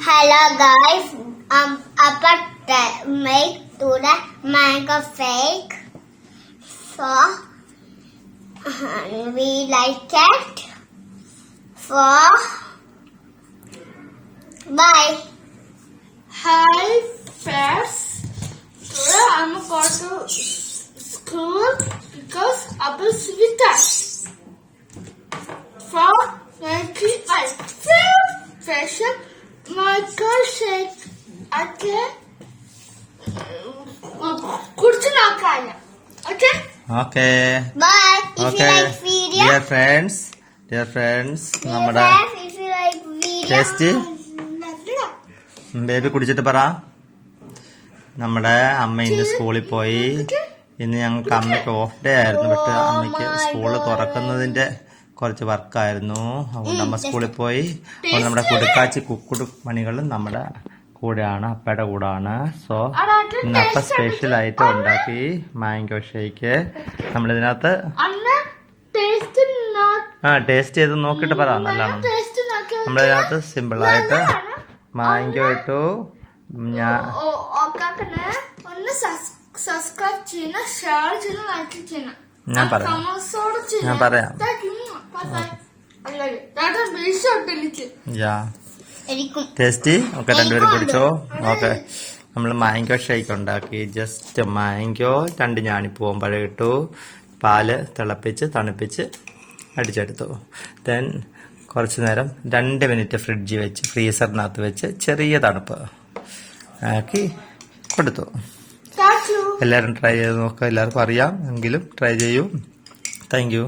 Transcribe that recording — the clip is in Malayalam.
Hello guys, make today mango shake. So we like it. So bye. Hi friends. Today I'm going to school because Abba's with us. For making a special mango shake. Okay. കുടിച്ചു നോക്കാല്ല. Okay. Okay. Bye. If Okay. you like video. Dear friends, നമ്മുടെ If you like video. Taste baby കുടിച്ചിട്ട് പറ. നമ്മുടെ അമ്മ ഇന്ന് സ്കൂളിൽ പോയി. ഇന്ന് ഞങ്ങൾക്ക് അമ്മയ്ക്ക് ഓഫ് ഡേ ആയിരുന്നു. പക്ഷെ അമ്മയ്ക്ക് സ്കൂള് തുറക്കുന്നതിന്റെ കുറച്ച് വർക്കായിരുന്നു. അതുകൊണ്ട് അമ്മ സ്കൂളിൽ പോയി. അതുകൊണ്ട് നമ്മുടെ കുടുക്കാച്ചി കുക്കുടു പണികളും നമ്മുടെ കൂടെയാണ്, അപ്പയുടെ കൂടാണ്. സോ ഇന്ന് അപ്പ സ്പെഷ്യൽ ആയിട്ട് ഉണ്ടാക്കി മാംഗോ ഷേക്ക്. നമ്മളിതിനകത്ത് ടേസ്റ്റ് ചെയ്ത് നോക്കിയിട്ട് പറ നല്ലതാണ്. നമ്മളിതിനകത്ത് സിമ്പിളായിട്ട് മാംഗോ ഇട്ടു. ഞാൻ പറയാം. ടേസ്റ്റി. ഓക്കെ, രണ്ടുപേരും കുടിച്ചോ. ഓക്കെ, നമ്മൾ മാംഗോ ഷേക്ക് ഉണ്ടാക്കി. ജസ്റ്റ് മാംഗോ 2 ഞാണിപ്പൂവൻ പഴം ഇട്ടു, പാല് തിളപ്പിച്ച് തണുപ്പിച്ച് അടിച്ചെടുത്തു. ദെൻ കുറച്ച് നേരം 2 മിനിറ്റ് ഫ്രിഡ്ജിൽ വെച്ച് ഫ്രീസറിനകത്ത് വെച്ച് ചെറിയ തണുപ്പ് ആക്കി കൊടുത്തു. എല്ലാവരും ട്രൈ ചെയ്ത് നോക്കുക. എല്ലാവർക്കും അറിയാം, എങ്കിലും ട്രൈ ചെയ്യൂ. Thank you.